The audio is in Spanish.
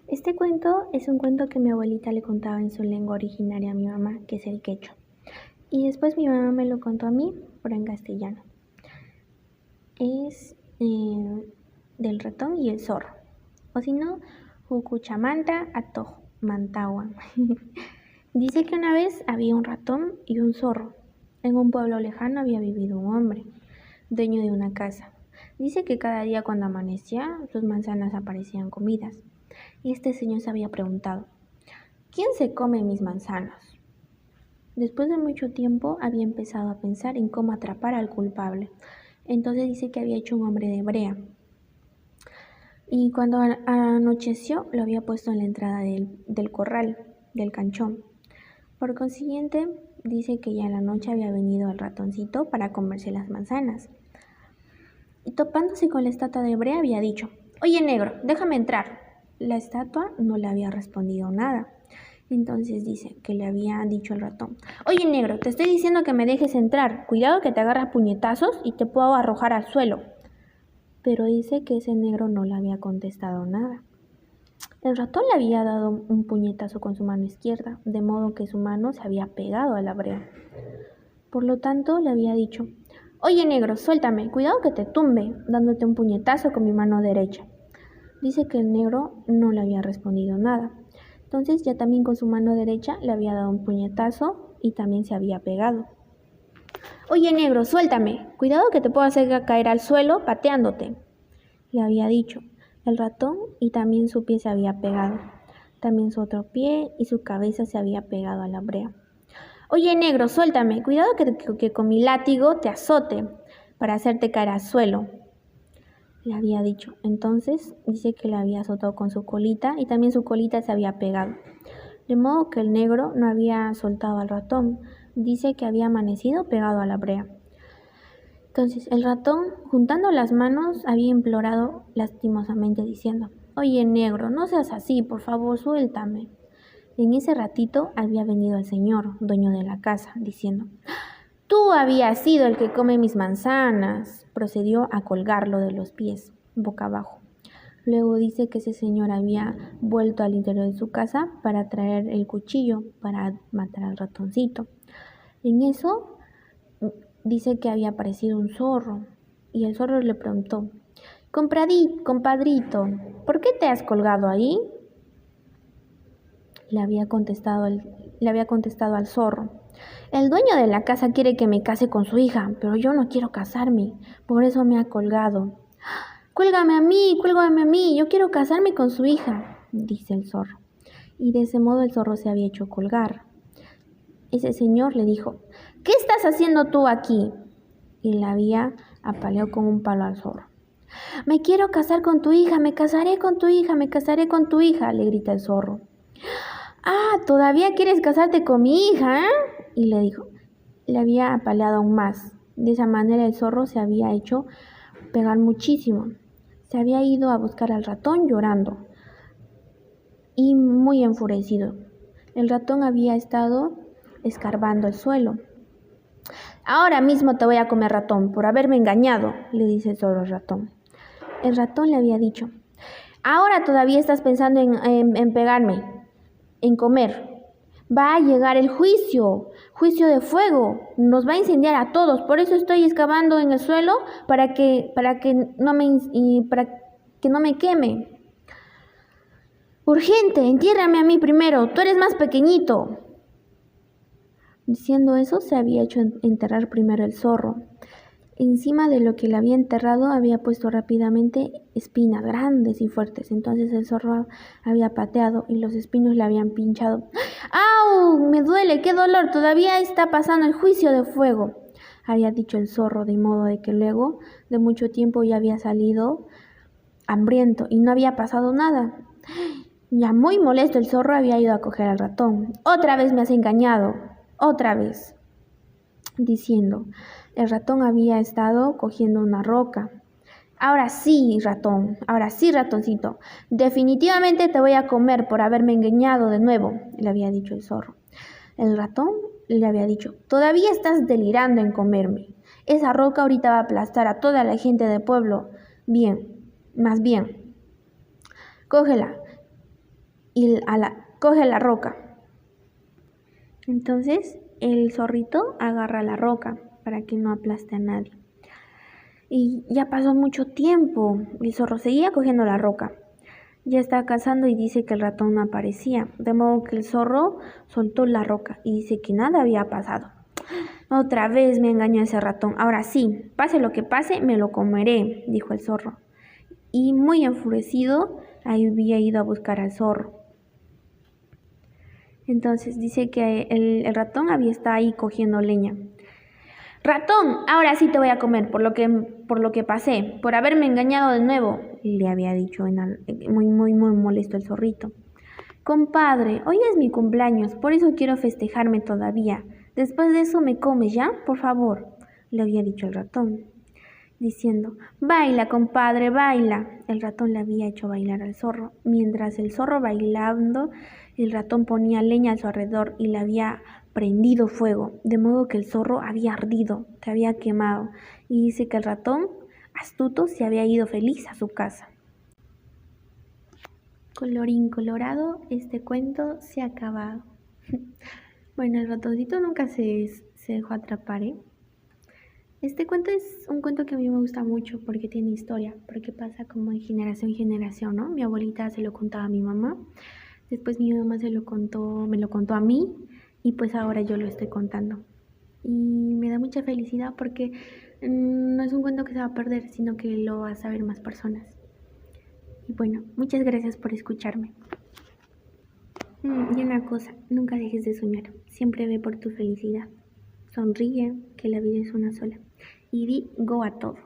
Este cuento es un cuento que mi abuelita le contaba en su lengua originaria a mi mamá, que es el quechua. Y después mi mamá me lo contó a mí, pero en castellano. Es del ratón y el zorro. O si no, Jucuchamanta Atoj Mantawa. Dice que una vez había un ratón y un zorro. En un pueblo lejano había vivido un hombre, dueño de una casa. Dice que cada día cuando amanecía, sus manzanas aparecían comidas. Y este señor se había preguntado, ¿quién se come mis manzanas? Después de mucho tiempo había empezado a pensar en cómo atrapar al culpable. Entonces dice que había hecho un hombre de brea. Y cuando anocheció lo había puesto en la entrada del corral, del canchón. Por consiguiente, dice que ya en la noche había venido el ratoncito para comerse las manzanas. Y topándose con la estatua de brea había dicho, «Oye, negro, déjame entrar». La estatua no le había respondido nada. Entonces dice que le había dicho el ratón, «Oye, negro, te estoy diciendo que me dejes entrar. Cuidado que te agarras puñetazos y te puedo arrojar al suelo». Pero dice que ese negro no le había contestado nada. El ratón le había dado un puñetazo con su mano izquierda, de modo que su mano se había pegado a la brea. Por lo tanto, le había dicho, «Oye, negro, suéltame, cuidado que te tumbe, dándote un puñetazo con mi mano derecha». Dice que el negro no le había respondido nada. Entonces ya también con su mano derecha le había dado un puñetazo y también se había pegado. «Oye, negro, suéltame, cuidado que te puedo hacer caer al suelo pateándote», le había dicho el ratón, y también su pie se había pegado. También su otro pie y su cabeza se había pegado a la brea. «Oye, negro, suéltame, cuidado que con mi látigo te azote para hacerte caer al suelo», le había dicho. Entonces dice que le había azotado con su colita y también su colita se había pegado. De modo que el negro no había soltado al ratón. Dice que había amanecido pegado a la brea. Entonces el ratón, juntando las manos, había implorado lastimosamente diciendo, «Oye, negro, no seas así, por favor, suéltame». En ese ratito había venido el señor, dueño de la casa, diciendo, «Tú habías sido el que come mis manzanas». Procedió a colgarlo de los pies, boca abajo. Luego dice que ese señor había vuelto al interior de su casa para traer el cuchillo para matar al ratoncito. En eso dice que había aparecido un zorro y el zorro le preguntó, «Compadrito, ¿por qué te has colgado ahí?». Le había contestado al zorro, «El dueño de la casa quiere que me case con su hija, pero yo no quiero casarme, por eso me ha colgado». Cuélgame a mí, yo quiero casarme con su hija», dice el zorro. Y de ese modo el zorro se había hecho colgar. Ese señor le dijo, «¿Qué estás haciendo tú aquí?». Y le había apaleado con un palo al zorro. «Me quiero casar con tu hija, me casaré con tu hija, me casaré con tu hija», le grita el zorro. «Ah, ¿todavía quieres casarte con mi hija?», y le dijo. Le había apaleado aún más. De esa manera el zorro se había hecho pegar muchísimo. Se había ido a buscar al ratón llorando y muy enfurecido. El ratón había estado escarbando el suelo. «Ahora mismo te voy a comer, ratón, por haberme engañado», le dice el zorro al ratón. El ratón le había dicho, «Ahora todavía estás pensando en pegarme, en comer. Va a llegar el juicio de fuego, nos va a incendiar a todos, por eso estoy excavando en el suelo para que no me queme. Urgente, entiérrame a mí primero, tú eres más pequeñito». Diciendo eso, se había hecho enterrar primero el zorro. Encima de lo que le había enterrado había puesto rápidamente espinas grandes y fuertes. Entonces el zorro había pateado y los espinos le habían pinchado. «¡Au! Me duele, qué dolor, todavía está pasando el juicio de fuego», había dicho el zorro, de modo de que luego de mucho tiempo ya había salido hambriento y no había pasado nada. Ya muy molesto, el zorro había ido a coger al ratón. «Otra vez me has engañado, otra vez», diciendo. El ratón había estado cogiendo una roca. Ahora sí, ratoncito, definitivamente te voy a comer por haberme engañado de nuevo», le había dicho el zorro. El ratón le había dicho, «Todavía estás delirando en comerme. Esa roca ahorita va a aplastar a toda la gente del pueblo. Más bien, cógela y coge la roca. Entonces el zorrito agarra la roca para que no aplaste a nadie. Y ya pasó mucho tiempo. El zorro seguía cogiendo la roca. Ya estaba cazando y dice que el ratón no aparecía. De modo que el zorro soltó la roca y dice que nada había pasado. Otra vez me engañó ese ratón. Ahora sí, pase lo que pase, me lo comeré, dijo el zorro. Y muy enfurecido, había ido a buscar al zorro. Entonces dice que el ratón había estado ahí cogiendo leña. Ratón, ahora sí te voy a comer por lo que pasé, por haberme engañado de nuevo, le había dicho muy molesto el zorrito. Compadre, hoy es mi cumpleaños, por eso quiero festejarme todavía. Después de eso me comes, ¿ya? Por favor, le había dicho el ratón, diciendo, baila, compadre, baila. El ratón le había hecho bailar al zorro. Mientras el zorro bailando, el ratón ponía leña a su alrededor y le había prendido fuego, de modo que el zorro había ardido, se había quemado, y dice que el ratón, astuto, se había ido feliz a su casa. Colorín colorado, este cuento se ha acabado. Bueno, el ratoncito nunca se dejó atrapar, ¿eh? Este cuento es un cuento que a mí me gusta mucho porque tiene historia, porque pasa como de generación en generación, ¿no? Mi abuelita se lo contaba a mi mamá, después mi mamá me lo contó a mí y pues ahora yo lo estoy contando. Y me da mucha felicidad porque no es un cuento que se va a perder, sino que lo va a saber más personas. Y bueno, muchas gracias por escucharme. Y una cosa, nunca dejes de soñar, siempre ve por tu felicidad. Sonríe, que la vida es una sola. Y di go a todo.